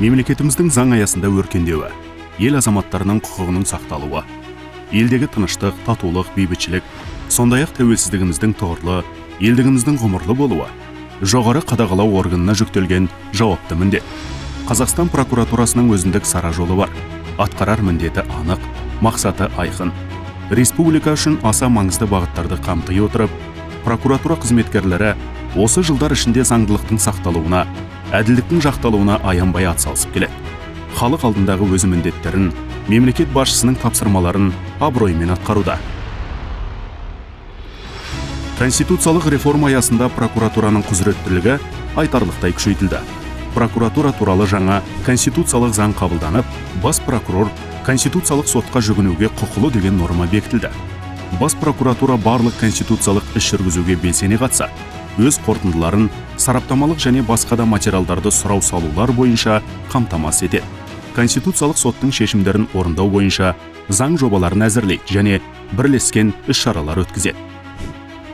мемлекетіміздің заң аясында өркендеуі, ел азаматтарының құқығының сақталуы, елдегі тыныштық, татулық, бейбітшілік, сондай-ақ тәуелсіздігіміздің тұғырлы, елдігіміздің ғұмырлы болуы, жоғары қадағалау органына жүктелген жауапты міндет. Қазақстан прокуратурасының өзіндік сара жолы бар. Атқарар міндеті анық, мақсаты айқын. Республика үшін аса маңызды бағыттарды қамти отырып, прокуратура қызметкерлері осы жылдар ішінде заңдылықтың сақталуына, әділдіктің жақталуына аянбай атсалысып келеді. Халық алдындағы өз міндеттерін, мемлекет басшысының тапсырмаларын абыроймен атқаруда. Конституциялық реформа аясында прокуратураның құзыреттілігі айтарлықтай күшейтілді. Прокуратура туралы жаңа конституциялық заң қабылданып, бас прокурор конституциялық сотқа жүгінуге құқылы деген норма бекітілді. Бас прокуратура барлық конституциялық іс жүргізуге белсене қатысады. Өз қорытындыларын, сараптамалық және басқа да материалдарды сұрау салулар бойынша қамтамасыз етеді. Конституциялық соттың шешімдерін орындау бойынша заң жобаларын әзірлейді және бірлескен іс-шаралар өткізеді.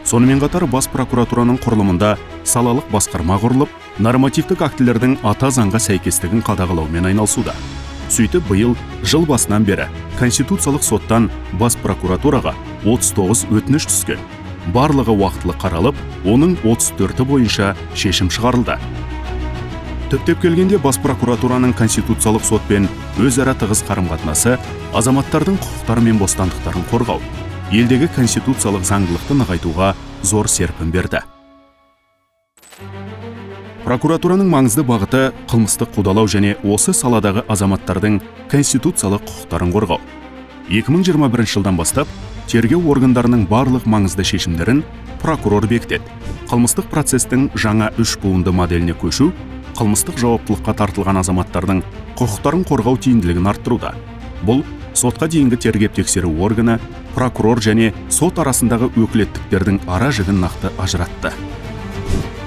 Сонымен қатар бас прокуратураның құрылымында салалық басқарма құрылып, нормативтік актілердің ата заңға сәйкестігін қадағалаумен айналысуда. Сөйтіп, биыл жыл басынан бері Конституциялық соттан бас прокуратураға 39 өтініш түскен. Барлығы уақытылы қаралып, оның 34-і бойынша шешім шығарылды. Түптеп келгенде бас прокуратураның Конституциялық сотпен өзара тығыз қарым-қатынасы азаматтардың құқықтары мен бостандықтарын қорғау, елдегі конституциялық заңдылықты нығайтуға зор серпін берді. Прокуратураның маңызды бағыты қылмыстық қудалау және осы саладағы азаматтардың конституциялық құқықтарын қорғау. 2021 жылдан бастап тергеу органдарының барлық маңызды шешімдерін прокурор бекітеді. Қылмыстық процестің жаңа 3 буынды моделіне көшу, қылмыстық жауаптылыққа тартылған азаматтардың құқықтарын қорғау тиімділігін арттыруда. Бұл сотқа дейінгі тергеп-тексеру органы, прокурор және сот арасындағы өкілеттіктердің ара жігін нақты ажыратты.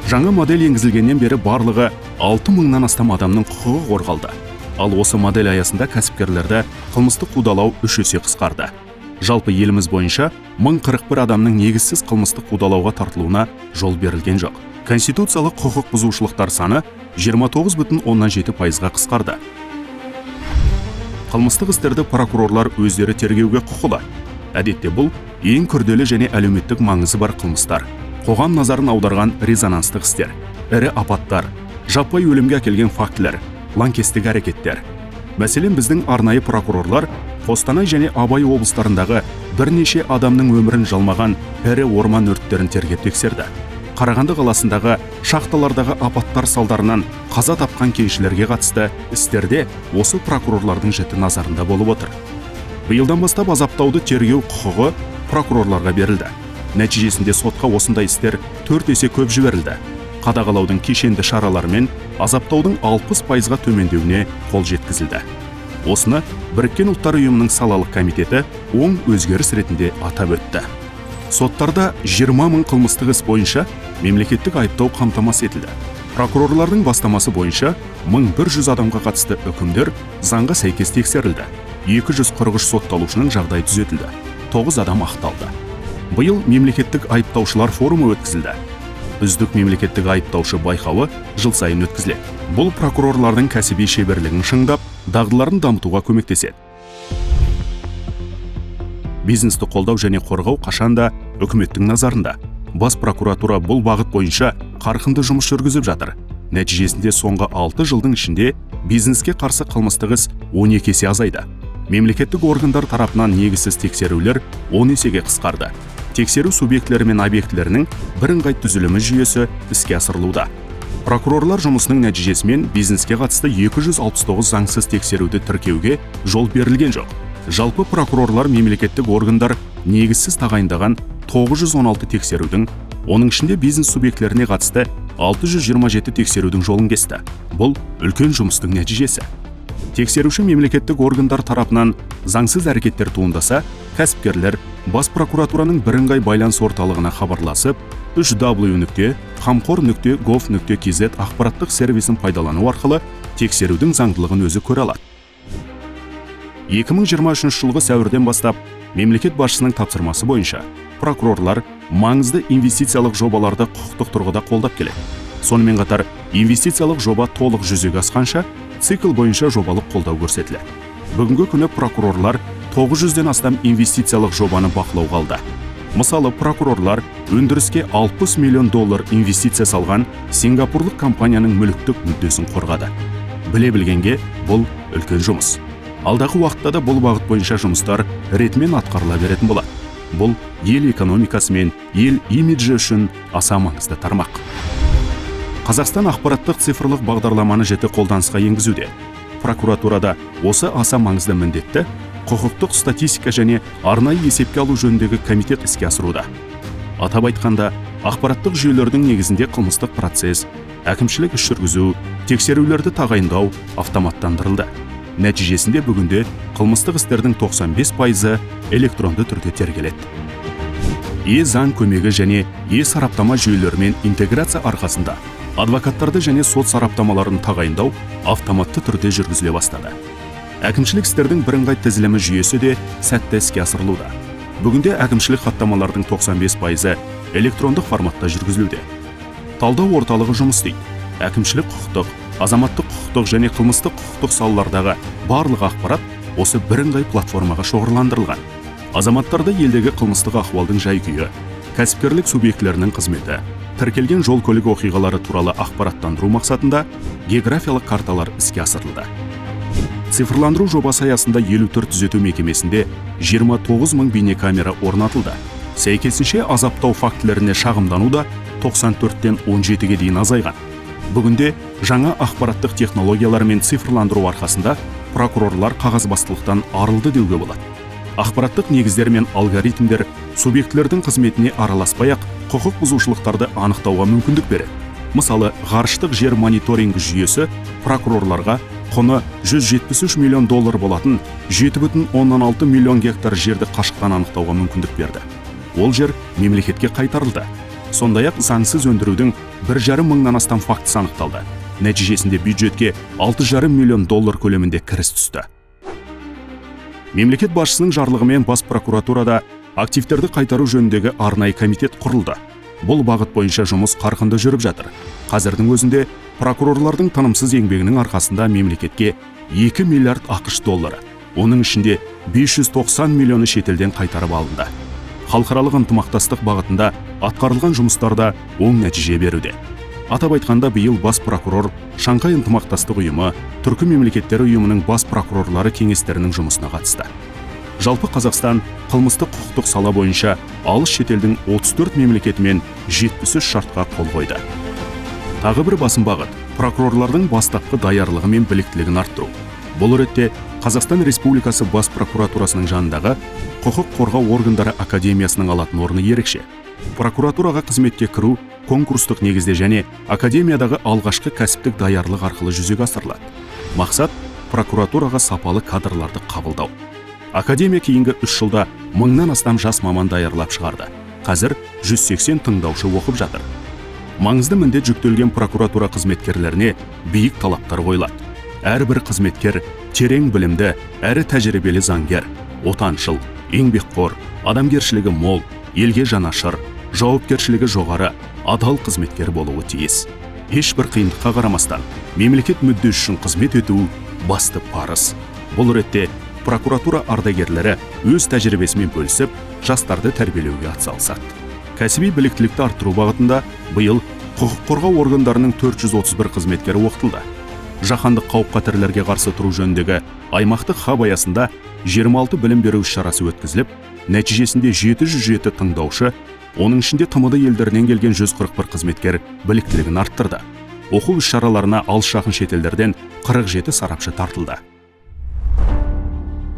Жаңа модель енгізілгеннен бері барлығы 6000-нан астам адамның құқығы қорғалды. Ал осы модель аясында кәсіпкерлерді қылмыстық қудалау 3 есе қысқарды. Жалпы еліміз бойынша 1041 адамның негізсіз қылмыстық қудалауға тартылуына жол берілген жоқ. Конституциялық құқық бұзушылықтар саны 29,7%-ға қысқарды. Қылмыстық істерді прокурорлар өздері тергеуге құқылы. Әдетте бұл ең күрделі және әлеуметтік маңызы бар қылмыстар. Қоғам назарын аударған резонанстық істер, ірі апаттар, жаппай өлімге әкелген фактілер, лаңкестік әрекеттер. Мәселен, біздің арнайы прокурорлар Қостанай және Абай облыстарындағы бірнеше адамның өмірін жалмаған ірі орман өрттерін тергеп тексерді. Қарағанды қаласындағы шахталардағы апаттар салдарынан қаза тапқан кеншілерге қатысты істерде осы прокурорлардың жіті назарында болып отыр. Биылдан бастап азаптауды тергеу құқығы прокурорларға берілді. Нәтижесінде сотқа осындай істер 4 есе көп жіберілді. Қадағалаудың кешенді шараларымен азаптаудың 60%-ға төмендеуіне қол жеткізілді. Осыны Біріккен ұлттар ұйымының салалық комитеті оң өзгеріс ретінде атап өтті. Соттарда 20 000 қылмыстық іс бойынша мемлекеттік айыптау қамтамасыз етілді. Прокурорлардың бастамасы бойынша 1100 адамға қатысты үкімдер заңға сәйкес тексерілді. 243 сотталушының жағдайы түзетілді. 9 адам ақталды. Биыл мемлекеттік айыптаушылар форумы өткізілді. Үздік мемлекеттік айыптаушы байқауы жыл сайын өткізіледі. Бұл прокурорлардың кәсіби шеберлігін шыңдап, дағдыларын дамытуға көмектеседі. Бизнесті қолдау және қорғау қашанда үкіметтің назарында. Бас прокуратура бұл бағыт бойынша қарқынды жұмыс жүргізіп жатыр. Нәтижесінде соңғы 6 жылдың ішінде бизнеске қарсы қылмыстық іс 12 есе азайды. Мемлекеттік органдар тарапынан негізсіз тексерулер 10 есеге қысқарды. Тексеру субъектілері мен объектілерінің бірыңғай түзілімі жүйесі іске асырылуда. Прокурорлар жұмысының нәтижесімен бизнеске қатысты 269 заңсыз тексеруді тіркеуге жол берілген жоқ. Жалпы прокурорлар мемлекеттік органдар негізсіз тағайындаған 916 тексерудің, оның ішінде бизнес субъектілеріне қатысты 627 тексерудің жолын кесті. Бұл үлкен жұмыстың нәтижесі. Тексеруші мемлекеттік органдар тарапынан заңсыз әрекеттер туындаса, кәсіпкерлер бас прокуратураның бірыңғай байланыс орталығына хабарласып, www.qamqor.gov.kz ақпараттық сервисін пайдалану арқылы тексерудің заңдылығын өзі көре алады. 2023 жылғы сәуірден бастап мемлекет басшысының тапсырмасы бойынша прокурорлар маңызды инвестициялық жобаларды құқықтық тұрғыда қолдап келеді. Сонымен қатар инвестициялық жоба толық жүзеге асқанша цикл бойынша жобалық қолдау көрсетіледі. Бүгінгі күні прокурорлар 900-ден астам инвестициялық жобаны бақылауға алды. Мысалы, прокурорлар өндіріске $60 миллион инвестиция салған сингапурлық компанияның мүліктік мүддесін қорғады. Біле білгенге бұл үлкен жұмыс. Алдағы уақытта да бұл бағыт бойынша жұмыстар ретімен атқарыла беретін болады. Бұл ел экономикасы мен ел имиджі үшін аса маңызды тармақ. Қазақстан ақпараттық цифрлық бағдарламаны жіті қолданысқа енгізуде. Прокуратурада осы аса маңызды міндетті құқықтық статистика және арнайы есепке алу жөніндегі комитет іске асыруда. Атап айтқанда, ақпараттық жүйелердің негізінде қылмыстық процесс, әкімшілік іс жүргізу, тексерулерді тағайындау автоматтандырылды. Нәтижесінде бүгінде қылмыстық істердің 95% электронды түрде тергеледі. Заң көмегі және сараптама жүйелерімен интеграция арқасында адвокаттарды және сот сараптамаларын тағайындау автоматты түрде жүргізіле бастады. Әкімшілік істердің бірыңғай тізілімі жүйесі де сәтті іске асырылуда. Бүгінде әкімшілік хаттамалардың 95% электрондық форматта жүргізілуде. Талдау орталығы жұмыс істейді. Әкімшілік құқықтық, азаматтық құқықтық және қылмыстық құқықтық салалардағы барлық ақпарат осы бірыңғай платформаға шоғырландырылған. Азаматтарды елдегі қылмыстық ахуалдың жай-күйі, кәсіпкерлік субъектілерінің қызметі, тіркелген жол көлік оқиғалары туралы ақпараттандыру мақсатында географиялық карталар іске асырылды. Цифрландыру жобасы аясында 54 түзету мекемесінде 29 мың бейнекамера орнатылды. Сәйкесінше азаптау фактілеріне шағымдану да 94-тен 17-ге дейін азайған. Бүгінде жаңа ақпараттық технологиялар мен цифрландыру арқасында прокурорлар қағазбастылықтан арылды деуге болады. Ақпараттық негіздер мен алгоритмдер субъектілердің қызметіне араласпай-ақ құқық бұзушылықтарды анықтауға мүмкіндік береді. Мысалы, ғарыштық жер мониторингі жүйесі прокурорларға құны $173 миллион болатын 7,6 миллион гектар жерді қашықтан анықтауға мүмкіндік берді. Ол жер мемлекетке қайтарылды. Сондай-ақ заңсыз өндірудің 1,5 мыңнан астам фактісі анықталды. Нәтижесінде бюджетке $6,5 миллион көлемінде кіріс түсті. Мемлекет басшысының жарлығымен бас прокуратурада активтерді қайтару жөніндегі арнайы комитет құрылды. Бұл бағыт бойынша жұмыс қарқынды жүріп жатыр. Қазірдің өзінде прокурорлардың тынымсыз еңбегінің арқасында мемлекетке $2 миллиард ақш, оның ішінде 590 миллионы шетелден қайтарып алынды. Халықаралық ынтымақтастық бағытында атқарылған жұмыстарда оң нәтиже беруде. Атап айтқанда, биыл бас прокурор Шанхай ынтымақтастық ұйымы, Түркі мемлекеттері ұйымының бас прокурорлары кеңестерінің жұмысына қатысты. Жалпы Қазақстан қылмыстық құқықтық сала бойынша алыс шетелдің 34 мемлекетімен 73 шартқа қол қойды. Тағы бір басым бағыт прокурорлардың бастапқы даярлығы мен біліктілігін арттыру. Бұл ретте Қазақстан Республикасы бас прокуратурасының жанындағы құқық қорғау органдары академиясының алатын орны ерекше. Прокуратураға қызметке кіру конкурстық негізде және академиядағы алғашқы кәсіптік даярлық арқылы жүзеге асырылады. Мақсат прокуратураға сапалы кадрларды қабылдау. Академия кейінгі 3 жылда 1000-нан астам жас маман даярлап шығарды. Қазір 180 тыңдаушы оқып жатыр. Маңызды міндет жүктелген прокуратура қызметкерлеріне биік талаптар қойылады. Әрбір қызметкер терең білімді, әрі тәжірибелі заңгер, отаншыл, еңбекқор, адамгершілігі мол, елге жанашыр, жауапкершілігі жоғары, адал қызметкер болуы тиіс. Ешбір қиындыққа қарамастан мемлекет мүддесі үшін қызмет ету басты парыз. Бұл ретте прокуратура ардагерлері өз тәжірибесімен бөлісіп, жастарды тәрбиелеуге атсалысады. Кәсіби біліктілікті арттыру бағытында биыл құқық қорғау органдарының 431 қызметкері оқытылды. Жаһандық қауіп-қатерлерге қарсы тұру жөніндегі аймақтық хаб аясында 26 білім беру іс-шарасы өткізіліп, нәтижесінде 707 тыңдаушы, оның ішінде ТМД елдерінен келген 141 қызметкер біліктілігін арттырды. Оқу іс-шараларына алыс-жақын шетелдерден 47 сарапшы тартылды.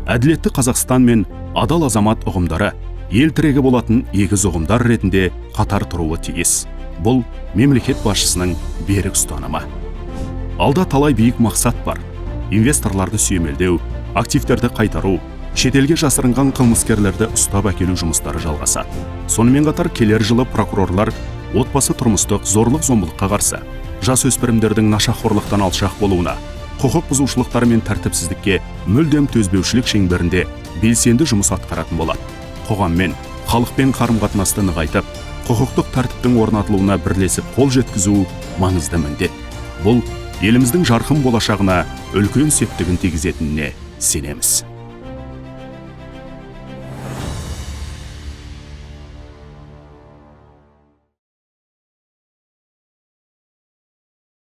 Әділетті Қазақстан мен адал азамат ұғымдары ел тірегі болатын егіз ұғымдар ретінде қатар тұруы тиіс. Бұл мемлекет басшысының берік ұстанымы. Алда талай биік мақсат бар. Инвесторларды сүйемелдеу, активтерді қайтару, шетелге жасырынған қылмыскерлерді ұстап әкелу жұмыстары жалғасады. Сонымен қатар келер жылы прокурорлар отбасы тұрмыстық зорлық-зомбылыққа қарсы, жасөспірімдердің нашақорлықтан алшақ болуына, құқық бұзушылықтар мен тәртіпсіздікке мүлдем төзбеушілік шеңберінде белсенді жұмыс атқаратын болады. Қоғаммен, халықпен қарым-қатынасты нығайтып, құқықтық тәртіптің орнатылуына бірлесіп қол жеткізу маңызды міндет. Бұл еліміздің жарқын болашағына үлкен септігін тигізетініне сенеміз.